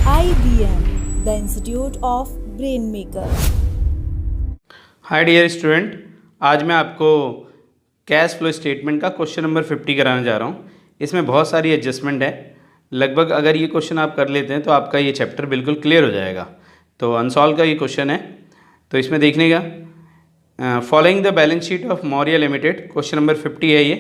IBM, the Institute of Brainmaker. Hi dear student, आज मैं आपको कैश फ्लो स्टेटमेंट का क्वेश्चन नंबर 50 कराने जा रहा हूँ। इसमें बहुत सारी एडजस्टमेंट है। लगभग अगर ये क्वेश्चन आप कर लेते हैं तो आपका ये चैप्टर बिल्कुल क्लियर हो जाएगा। तो अनसॉल्व का ये क्वेश्चन है, तो इसमें देखने का following the balance sheet of Maurya limited, question number 50 है ये।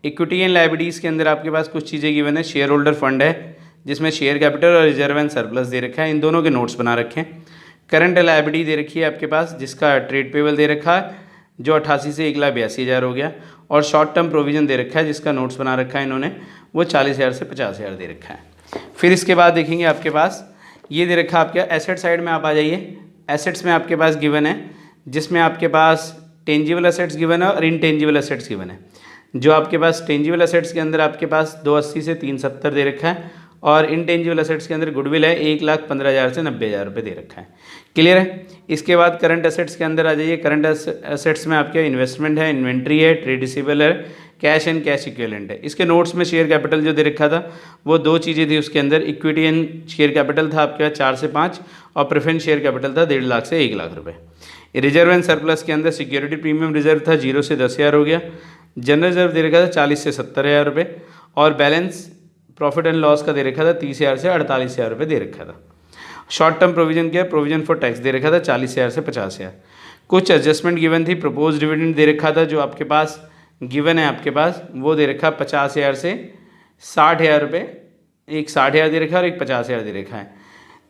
इक्विटी एंड लायबिलिटीज़ के अंदर आपके पास कुछ चीज़ें गिवन है। शेयर होल्डर फंड है जिसमें शेयर कैपिटल और रिजर्व एंड सरप्लस दे रखा है, इन दोनों के नोट्स बना रखे हैं। करंट लायबिलिटी दे रखी है आपके पास जिसका ट्रेड पेबल दे रखा है जो 88 से 1,82,000 हो गया, और शॉर्ट टर्म प्रोविजन दे रखा है जिसका नोट्स बना रखा है इन्होंने, वो 40,000 से 50,000 दे रखा है। फिर इसके बाद देखेंगे आपके पास ये दे रखा है आपके एसेट साइड में। आप आ जाइए, एसेट्स में आपके पास गिवन है जिसमें आपके पास टेंजिबल एसेट्स गिवन है और इनटेंजिबल एसेट्स गिवन है। जो आपके पास टेंजिबल एसेट्स के अंदर आपके पास 280 से 370 दे रखा है, और इनटेंजिबल एसेट्स के अंदर गुडविल है 1,15,000 से 90,000 रुपये दे रखा है। क्लियर है। इसके बाद करंट एसेट्स के अंदर आ जाइए। करंट एसेट्स में आपके इन्वेस्टमेंट है, इन्वेंट्री है, ट्रेड रिसीवेबल है, कैश एंड कैश इक्विवेलेंट है। इसके नोट्स में शेयर कैपिटल जो दे रखा था वो दो चीज़ें थी उसके अंदर। इक्विटी एंड शेयर कैपिटल था आपके पास 4 से 5, और प्रेफरेंस शेयर कैपिटल था 1.5 लाख से 1 लाख रुपये। रिजर्व एंड सरप्लस के अंदर सिक्योरिटी प्रीमियम रिजर्व था 0 से 10,000 हो गया। जनरल रिजर्व दे रखा था 40 से 70,000 रुपये, और बैलेंस प्रॉफिट एंड लॉस का दे रखा था 30,000 से 48,000 रुपये दे रखा था। शॉर्ट टर्म प्रोविजन क्या है, प्रोविजन फॉर टैक्स दे रखा था 40,000 से 50,000। कुछ एडजस्टमेंट गिवन थी। प्रपोज डिविडेंड दे रखा था जो आपके पास गिवन है आपके पास, वो दे रखा 50,000 से 60,000 रुपये। एक 60,000 दे रखा है और एक 50,000 दे रखा है।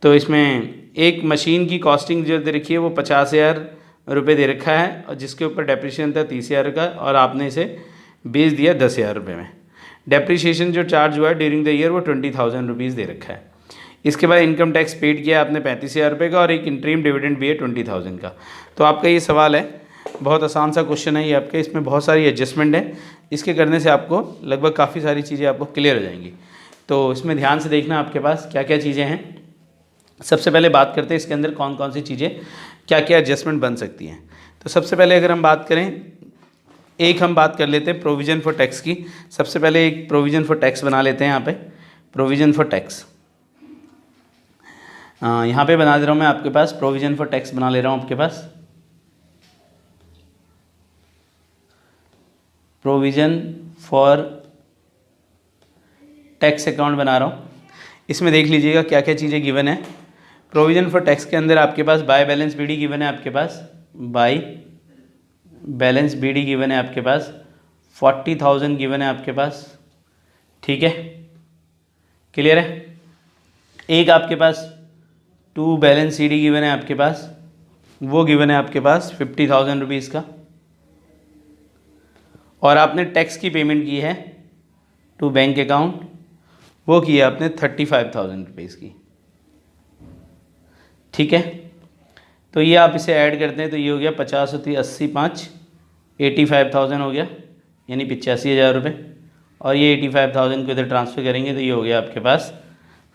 तो इसमें एक मशीन की कॉस्टिंग जो दे रखी है वो 50,000 रुपये दे रखा है, और जिसके ऊपर डेप्रिसिएशन था 30,000 का, और आपने इसे बेच दिया 10,000 रुपये में। डेप्रिसिएशन जो चार्ज हुआ है ड्यूरिंग द ईयर वो 20,000 रुपीज़ दे रखा है। इसके बाद इनकम टैक्स पेड किया आपने 35,000 रुपये का, और एक इंटरिम डिविडेंड भी है 20,000 का। तो आपका ये सवाल है, बहुत आसान सा क्वेश्चन है ये आपके। इसमें बहुत सारी एडजस्टमेंट है, इसके करने से आपको लगभग काफ़ी सारी चीज़ें आपको क्लियर हो जाएंगी। तो इसमें ध्यान से देखना आपके पास क्या क्या चीज़ें हैं। सबसे पहले बात करते हैं इसके अंदर कौन कौन सी चीज़ें क्या क्या एडजस्टमेंट बन सकती हैं। तो सबसे पहले अगर हम बात करें, एक हम बात कर लेते हैं प्रोविज़न फॉर टैक्स की। सबसे पहले एक प्रोविज़न फॉर टैक्स बना लेते हैं यहाँ पे। प्रोविज़न फॉर टैक्स यहाँ पे बना दे रहा हूँ मैं आपके पास। प्रोविज़न फॉर टैक्स बना ले रहा हूँ आपके पास। प्रोविज़न फॉर टैक्स अकाउंट बना रहा हूँ। इसमें देख लीजिएगा क्या क्या चीज़ें गिवन है। प्रोविज़न फॉर टैक्स के अंदर आपके पास बाय बैलेंस बीडी गिवन है आपके पास। बाय बैलेंस बीडी गिवन है आपके पास। 40,000 गिवन है आपके पास। ठीक है, क्लियर है। एक आपके पास टू बैलेंस सीडी गिवन है आपके पास, वो गिवन है आपके पास 50,000 रुपीज़ का, और आपने टैक्स की पेमेंट की है टू बैंक अकाउंट, वो की है आपने 35,000 रुपीज़ की। ठीक है, तो ये आप इसे ऐड करते हैं तो ये हो गया 50 होती 80 5 85,000 हो गया, यानी 85,000 रुपये। और ये 85,000 को इधर ट्रांसफ़र करेंगे तो ये हो गया आपके पास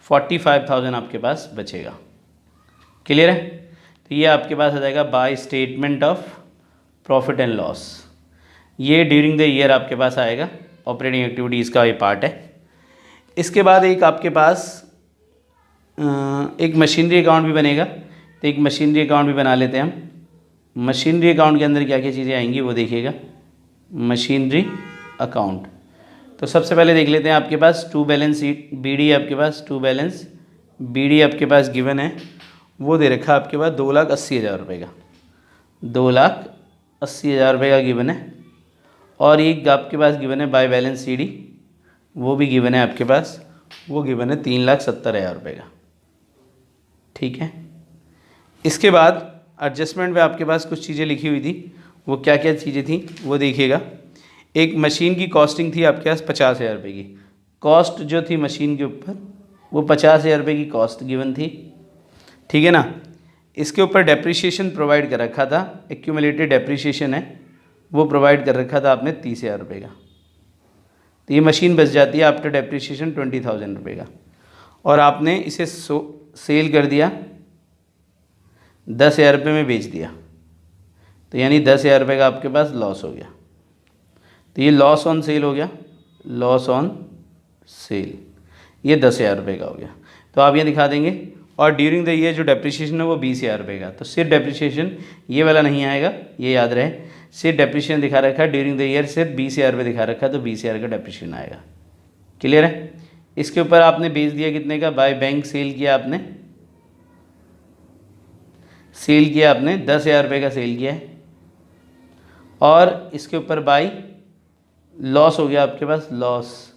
45,000 आपके पास बचेगा। क्लियर है। तो ये आपके पास आ जाएगा by statement of profit and loss. ये ड्यूरिंग द ईयर आपके पास आएगा, ऑपरेटिंग एक्टिविटीज़ का ये पार्ट है। इसके बाद एक आपके पास एक मशीनरी अकाउंट भी बनेगा। तो एक मशीनरी अकाउंट भी बना लेते हैं हम। मशीनरी अकाउंट के अंदर क्या क्या चीज़ें आएंगी वो देखिएगा। मशीनरी अकाउंट, तो सबसे पहले देख लेते हैं आपके पास टू बैलेंस बीडी आपके पास। टू बैलेंस बीडी आपके पास गिवन है, वो दे रखा है आपके पास 2,80,000 रुपये का। 2,80,000 रुपये का गिवन है। और एक आपके पास गिवन है बाय बैलेंस सीडी, वो भी गिवन है आपके पास, वो गिवन है 3,70,000 रुपये का। ठीक है, इसके बाद एडजस्टमेंट में आपके पास कुछ चीज़ें लिखी हुई थी, वो क्या क्या चीज़ें थी वो देखिएगा। एक मशीन की कॉस्टिंग थी आपके पास 50,000 रुपये की। कॉस्ट जो थी मशीन के ऊपर वो 50,000 रुपये की कॉस्ट गिवन थी। ठीक है ना। इसके ऊपर डेप्रिसिएशन प्रोवाइड कर रखा था, एक्यूमुलेटेड डेप्रिसिएशन है वो प्रोवाइड कर रखा था आपने 30,000 रुपये का। तो ये मशीन बच जाती है आफ्टर डेप्रिसिएशन 20,000 रुपये का, और आपने इसे सेल कर दिया 10,000 रुपये में बेच दिया, तो यानी 10,000 रुपये का आपके पास लॉस हो गया। तो ये लॉस ऑन सेल हो गया, लॉस ऑन सेल, ये 10,000 रुपये का हो गया। तो आप ये दिखा देंगे और ड्यूरिंग द ईयर जो डेप्रिसिएशन है वो 20,000 रुपये का। तो सिर्फ डेप्रिसिएशन ये वाला नहीं आएगा, ये याद रहे, सिर्फ डेप्रिसिएशन दिखा रखा है ड्यूरिंग द ईयर, सिर्फ 20,000 रुपये दिखा रखा है, तो 20,000 का डेप्रिसिएशन आएगा। क्लियर है। इसके ऊपर आपने बेच दिया कितने का, बाय बैंक सेल किया आपने, सेल किया आपने 10,000 रुपये का सेल किया है, और इसके ऊपर बाय लॉस हो गया आपके पास, loss,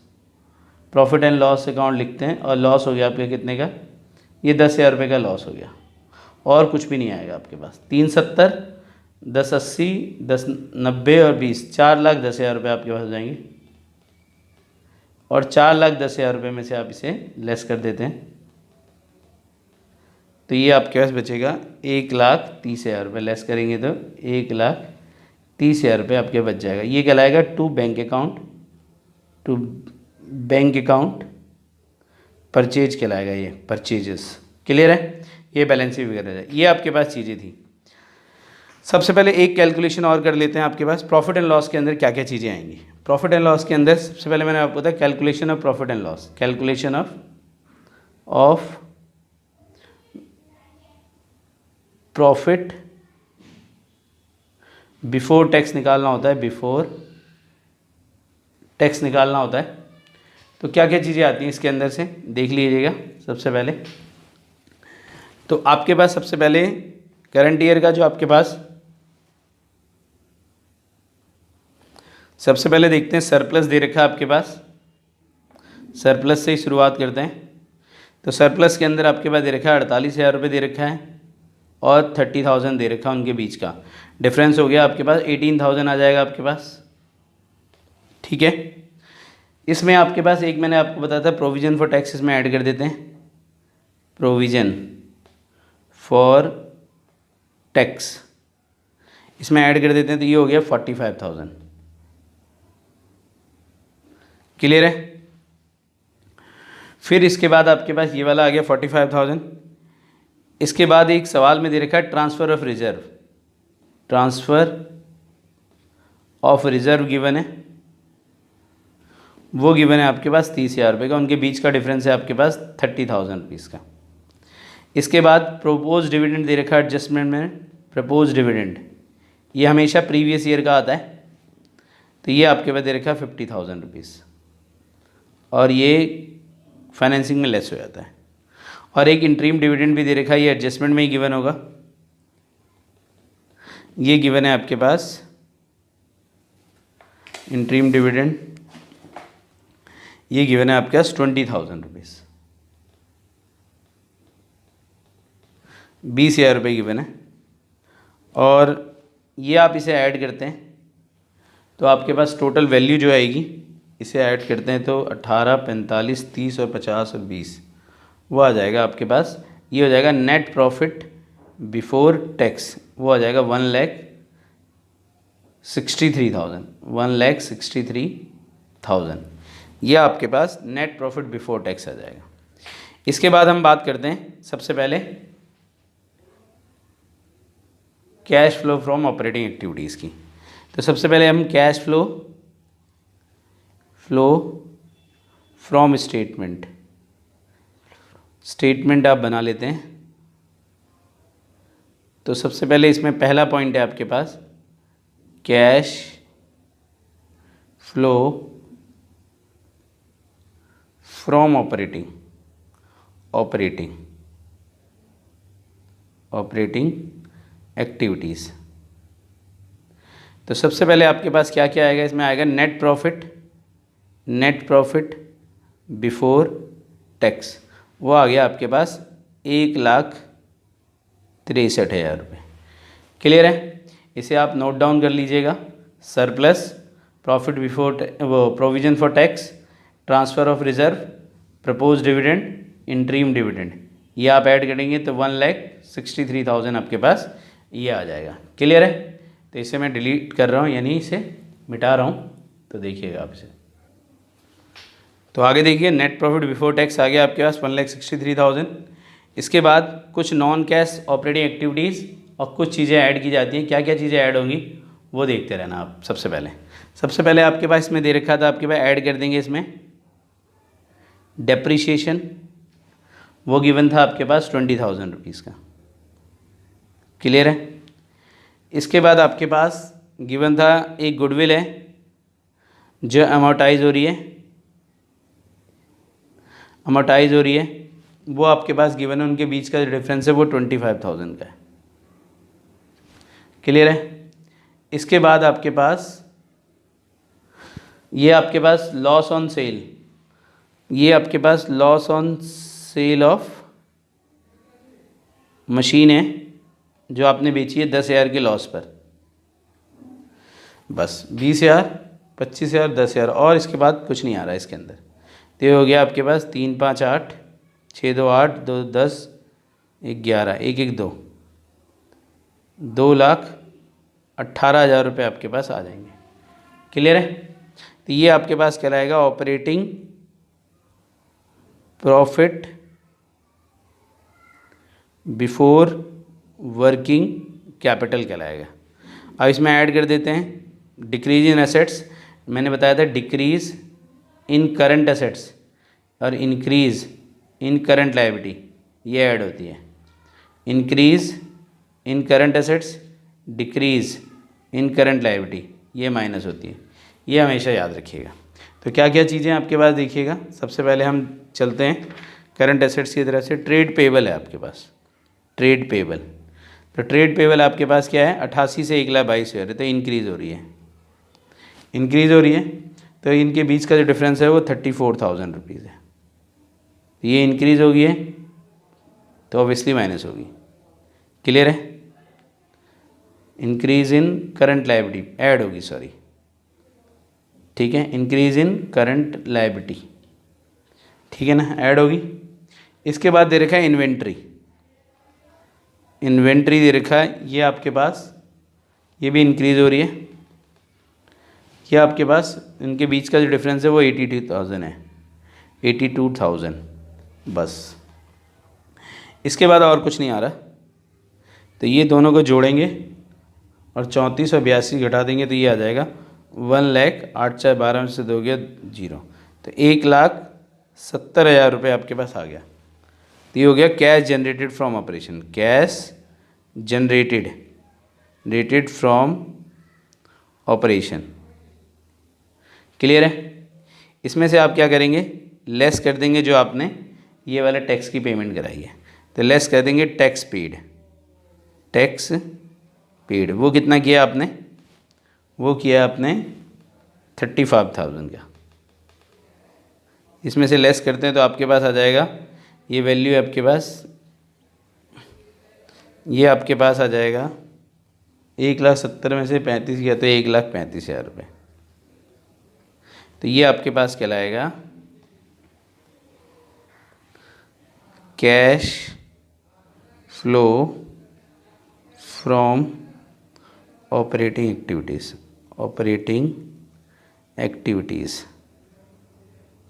profit and loss account लिखते हैं, और लॉस हो गया आपके कितने का, ये 10,000 रुपये का लॉस हो गया, और कुछ भी नहीं आएगा आपके पास। 370, 1080, 1090 और 20, 4,10,000 रुपये आपके पास हो जाएंगे, और 4,10,000 रुपये में से आप इसे लेस कर देते हैं, तो ये आपके पास बचेगा 1,30,000 रुपये। लेस करेंगे तो 1,30,000 रुपये आपके बच जाएगा। ये कहलाएगा to bank account, to bank account purchase कहलाएगा, ये परचेजेस। क्लियर है। ये बैलेंस शीट वगैरह है, ये आपके पास चीज़ें थी। सबसे पहले एक कैलकुलेशन और कर लेते हैं। आपके पास प्रॉफिट एंड लॉस के अंदर क्या क्या चीज़ें आएंगी। प्रॉफिट एंड लॉस के अंदर सबसे पहले मैंने आपको बताया calculation of profit and loss, calculation of profit before tax निकालना होता है, बिफोर टैक्स निकालना होता है। तो क्या क्या चीज़ें आती हैं इसके अंदर से देख लीजिएगा। सबसे पहले तो आपके पास सबसे पहले करंट ईयर का जो आपके पास सबसे पहले देखते हैं सरप्लस दे रखा है आपके पास, सरप्लस से ही शुरुआत करते हैं। तो सरप्लस के अंदर आपके पास दे रखा है 48,000 रुपये दे रखा है, और 30,000 दे रखा है, उनके बीच का डिफरेंस हो गया आपके पास 18,000 आ जाएगा आपके पास। ठीक है। इसमें आपके पास एक मैंने आपको बताया था प्रोविज़न फॉर टैक्स, इसमें ऐड कर देते हैं, प्रोविज़न फॉर टैक्स इसमें ऐड कर देते हैं, तो ये हो गया 45,000। क्लियर है। फिर इसके बाद आपके पास ये वाला आ गया 45,000। इसके बाद एक सवाल में दे रखा है transfer of reserve, transfer of reserve given है, वो गिवन है आपके पास 30,000 रुपये का, उनके बीच का डिफरेंस है आपके पास 30,000 रुपीज़ का। इसके बाद प्रोपोज डिविडेंड दे रखा है एडजस्टमेंट में, प्रपोज डिविडेंड ये हमेशा प्रीवियस ईयर का आता है, तो ये आपके पास दे रखा है 50,000 रुपीज़, और ये फाइनेंसिंग में लेस हो जाता है। और एक इंटरीम डिविडेंड भी दे रखा है, ये एडजस्टमेंट में ही गिवन होगा, ये गिवन है आपके पास इंटरीम डिविडेंड, ये गिवन है आपके पास 20,000 रुपीज़, 20,000 रुपये गिवन है। और ये आप इसे ऐड करते हैं तो आपके पास टोटल वैल्यू जो आएगी, इसे ऐड करते हैं तो 18, 45, 30 और 50 और 20 वो आ जाएगा आपके पास। ये हो जाएगा नेट प्रॉफिट बिफोर टैक्स, वो आ जाएगा 1,63,000, 1,63,000। ये आपके पास नेट प्रॉफिट बिफोर टैक्स आ जाएगा। इसके बाद हम बात करते हैं सबसे पहले cash flow from operating activities की। तो सबसे पहले हम कैश फ्लो फ्रॉम स्टेटमेंट आप बना लेते हैं। तो सबसे पहले इसमें पहला पॉइंट है आपके पास cash flow from operating activities. तो सबसे पहले आपके पास क्या क्या आएगा, इसमें आएगा नेट प्रॉफिट बिफोर टैक्स, वो आ गया आपके पास 1,63,000 रुपये। क्लियर है। इसे आप नोट डाउन कर लीजिएगा। सरप्लस, प्रॉफिट बिफोर, वो provision for tax, transfer of reserve, propose dividend, interim dividend, ये आप ऐड करेंगे तो 1,63,000 आपके पास ये आ जाएगा। क्लियर है। तो इसे मैं डिलीट कर रहा हूँ, यानी इसे मिटा रहा हूँ, तो देखिएगा आप इसे। तो आगे देखिए नेट प्रॉफिट बिफोर टैक्स आ गया आपके पास 1,63,000। इसके बाद कुछ नॉन कैश ऑपरेटिंग एक्टिविटीज़ और कुछ चीज़ें ऐड की जाती हैं। क्या क्या चीज़ें ऐड होंगी वो देखते रहना आप। सबसे पहले आपके पास इसमें दे रखा था, आपके पास ऐड कर देंगे इसमें डेप्रीशिएशन वो गिवन था आपके पास 20,000 रुपीज़ का। क्लियर है। इसके बाद आपके पास गिवन था एक गुडविल है जो अमोर्टाइज हो रही है, वो आपके पास गिवन है, उनके बीच का जो डिफरेंस है वो 25,000 का है। क्लियर है। इसके बाद आपके पास ये आपके पास लॉस ऑन सेल, ये आपके पास loss on sale of machine है जो आपने बेची है 10,000 के लॉस पर, बस 20,000, 25,000, 10,000 और इसके बाद कुछ नहीं आ रहा है इसके अंदर। तो ये हो गया आपके पास 3 5 8, 6 2 8, 2 10, 1 11, 1 1 2, 2,18,000 रुपये आपके पास आ जाएंगे। क्लियर है। तो ये आपके पास कहलाएगा operating profit before working capital कहलाएगा। अब इसमें ऐड कर देते हैं डिक्रीज इन एसेट्स। मैंने बताया था डिक्रीज इन करंट एसेट्स और इंक्रीज इन करंट लायबिलिटी, ये ऐड होती है। Increase in current assets, decrease in current liability, ये माइनस होती है। ये हमेशा याद रखिएगा। तो क्या क्या चीज़ें आपके पास देखिएगा। सबसे पहले हम चलते हैं करंट एसेट्स की तरफ से। ट्रेड पेबल है आपके पास, ट्रेड पेबल। तो ट्रेड पेबल आपके पास क्या है, 88 से 1,22,000, तो इंक्रीज़ हो रही है, तो इनके बीच का जो डिफरेंस है वो 34,000 रुपीज़ है। ये इंक्रीज़ हो गई है तो ऑब्वियसली माइनस होगी। क्लियर है। Increase in current liability add होगी, सॉरी, ठीक है, इंक्रीज़ इन करंट लायबिलिटी, ठीक है ना, ऐड होगी। इसके बाद दे रखा है इन्वेंट्री, दे रखा है, ये आपके पास ये भी इंक्रीज़ हो रही है। ये आपके पास इनके बीच का जो डिफरेंस है वो 82,000 है, 82,000 बस। इसके बाद और कुछ नहीं आ रहा। तो ये दोनों को जोड़ेंगे और 34 और 82 घटा देंगे तो ये आ जाएगा 1,00,000, 8 4 12 में से 2 गया 0, तो 1,70,000 रुपये आपके पास आ गया। तो ये हो गया cash generated from operation, cash generated from operation. Clear है। इसमें से आप क्या करेंगे, लेस कर देंगे जो आपने ये वाला टैक्स की पेमेंट कराई है, तो लेस कर देंगे टैक्स पेड। वो कितना किया आपने, वो किया आपने 35,000 का। इसमें से लेस करते हैं तो आपके पास आ जाएगा, ये वैल्यू आपके पास, ये आपके पास आ जाएगा 1,70,000 में से 35 किया तो 1,35,000 रुपये। तो ये आपके पास कहलाएगा cash flow from operating activities,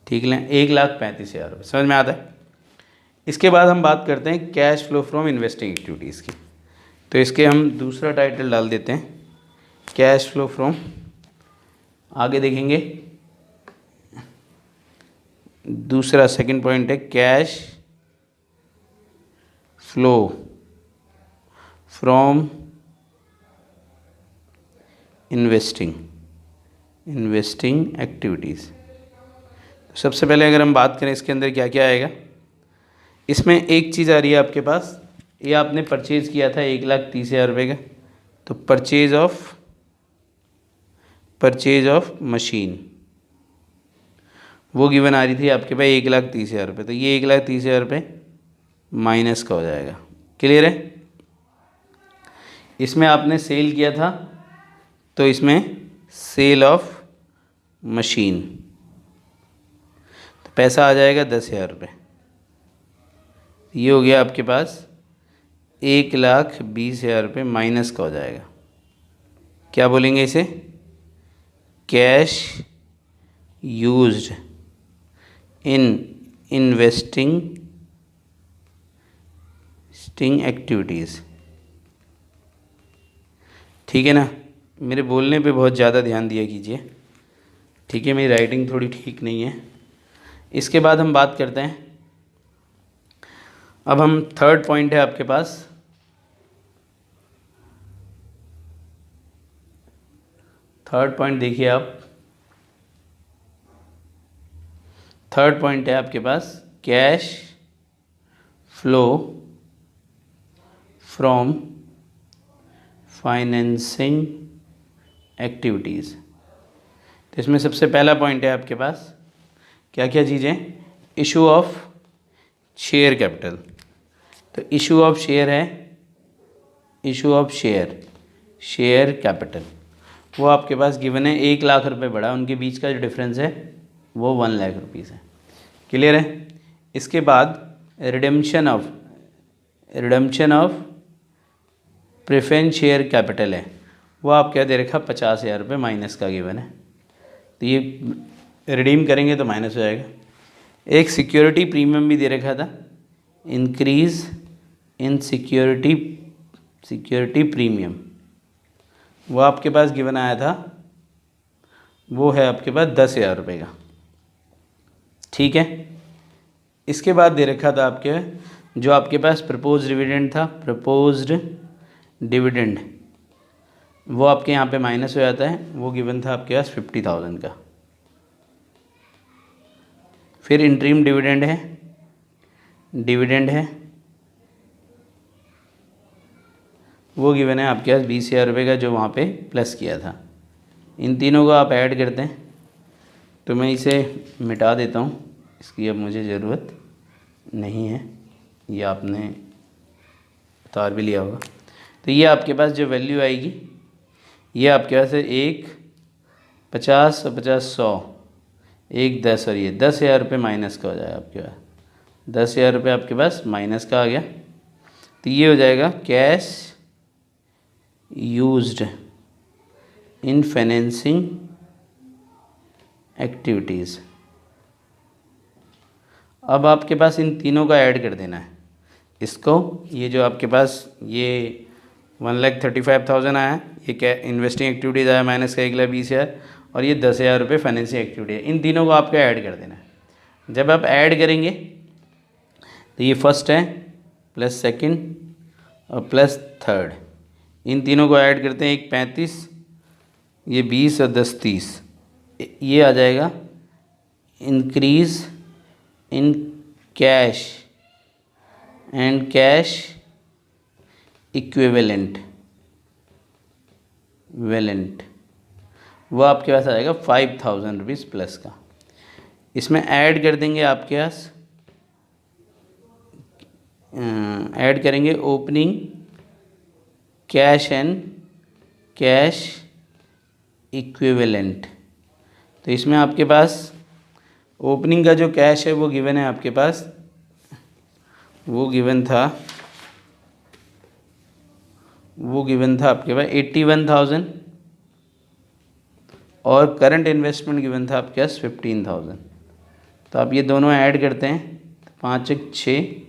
ठीक है, 1,35,000 रुपये। समझ में आता है। इसके बाद हम बात करते हैं cash flow from investing activities की। तो इसके हम दूसरा टाइटल डाल देते हैं, कैश फ्लो फ्रॉम, आगे देखेंगे दूसरा सेकंड पॉइंट है cash flow from investing activities. सबसे पहले अगर हम बात करें इसके अंदर क्या क्या आएगा, इसमें एक चीज़ आ रही है आपके पास, ये आपने परचेज़ किया था 1,30,000 रुपये का, तो परचेज ऑफ मशीन वो गिवन आ रही थी आपके पास 1,30,000 रुपये, तो ये 1,30,000 रुपये माइनस का हो जाएगा। क्लियर है। इसमें आपने सेल किया था तो इसमें सेल ऑफ मशीन, तो पैसा आ जाएगा 10,000 रुपये। ये हो गया आपके पास 1,20,000 रुपये माइनस का हो जाएगा। क्या बोलेंगे इसे, cash used in investing activities. ठीक है ना। मेरे बोलने पे बहुत ज़्यादा ध्यान दिया कीजिए, ठीक है, मेरी राइटिंग थोड़ी ठीक नहीं है। इसके बाद हम बात करते हैं अब हम थर्ड पॉइंट है आपके पास, थर्ड पॉइंट देखिए आप, थर्ड पॉइंट है आपके पास cash flow from financing activities. तो इसमें सबसे पहला पॉइंट है आपके पास क्या क्या चीज़ें, इशू ऑफ शेयर कैपिटल। तो इशू ऑफ शेयर है, इशू ऑफ शेयर कैपिटल, वो आपके पास गिवन है 1 लाख रुपए बढ़ा, उनके बीच का जो डिफरेंस है वो 1 लाख रुपीज़ है। क्लियर है। इसके बाद redemption of preference share capital है, वो आप क्या दे रखा 50,000 रुपये माइनस का गिवन है, तो ये रिडीम करेंगे तो माइनस हो जाएगा। एक सिक्योरिटी प्रीमियम भी दे रखा था, इंक्रीज़ इन सिक्योरिटी प्रीमियम, वो आपके पास गिवन आया था, वो है आपके पास 10,000 रुपये का। ठीक है। इसके बाद दे रखा था आपके जो आपके पास प्रपोज्ड डिविडेंड था, प्रपोज्ड डिविडेंड, वो आपके यहाँ पे माइनस हो जाता है, वो गिवन था आपके पास 50,000 का। फिर इंटरिम डिविडेंड है, वो गिवन है आपके पास 20,000 रुपये का, जो वहाँ पे प्लस किया था। इन तीनों को आप ऐड करते हैं, तो मैं इसे मिटा देता हूँ, इसकी अब मुझे ज़रूरत नहीं है, ये आपने उतार भी लिया होगा। तो ये आपके पास जो वैल्यू आएगी, ये आपके पास है 1 50 और 50 100, 1 10 और ये 10,000 रुपये माइनस का हो जाएगा आपके पास, 10,000 रुपये आपके पास माइनस का आ गया। तो ये हो जाएगा cash used in financing activities. अब आपके पास इन तीनों का ऐड कर देना है इसको, ये जो आपके पास ये 1,35,000 आया, ये क्या इन्वेस्टिंग एक्टिविटीज़ आया माइनस का 1,20,000, और ये 10,000 रुपये फाइनेंसिंग एक्टिविटी है। इन तीनों को आपको ऐड कर देना है। जब आप ऐड करेंगे तो ये फर्स्ट है प्लस सेकंड और प्लस थर्ड, इन तीनों को ऐड करते हैं, 1 35, ये 20 और 10 30, ये आ जाएगा increase in cash and cash equivalent, वो आपके पास आ जाएगा 5,000 रुपीज़ प्लस का। इसमें ऐड कर देंगे आपके पास, ऐड करेंगे opening cash and cash equivalent. तो इसमें आपके पास ओपनिंग का जो कैश है वो गिवन है आपके पास, वो गिवन था आपके पास 81,000, और करंट इन्वेस्टमेंट गिवन था आपके पास 15,000। तो आप ये दोनों ऐड करते हैं, 5 1 6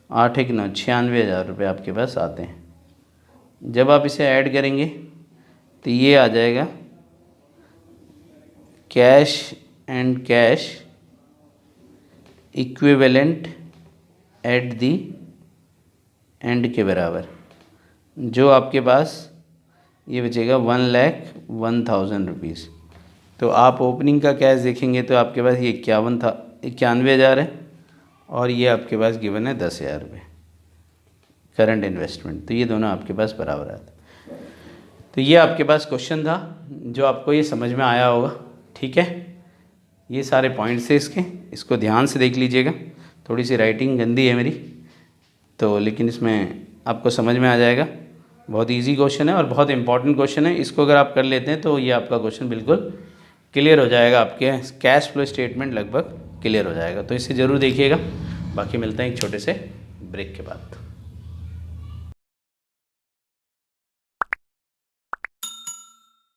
8 1 9, 96,000 रुपये आपके पास आते हैं। जब आप इसे ऐड करेंगे तो ये आ जाएगा cash and cash equivalent at the and के बराबर, जो आपके पास ये बचेगा 1,01,000 रुपीज़। तो आप ओपनिंग का कैश देखेंगे तो आपके पास ये 91,000 है, और ये आपके पास गिवन है 10,000 रुपये करंट इन्वेस्टमेंट, तो ये दोनों आपके पास बराबर आता है। तो ये आपके पास क्वेश्चन था जो आपको ये समझ में आया होगा। ठीक है, ये सारे पॉइंट्स थे इसको ध्यान से देख लीजिएगा। थोड़ी सी राइटिंग गंदी है मेरी तो, लेकिन इसमें आपको समझ में आ जाएगा। बहुत इजी क्वेश्चन है और बहुत इंपॉर्टेंट क्वेश्चन है। इसको अगर आप कर लेते हैं तो ये आपका क्वेश्चन बिल्कुल क्लियर हो जाएगा, आपके कैश फ्लो स्टेटमेंट लगभग क्लियर हो जाएगा। तो इसे ज़रूर देखिएगा। बाकी मिलते हैं एक छोटे से ब्रेक के बाद।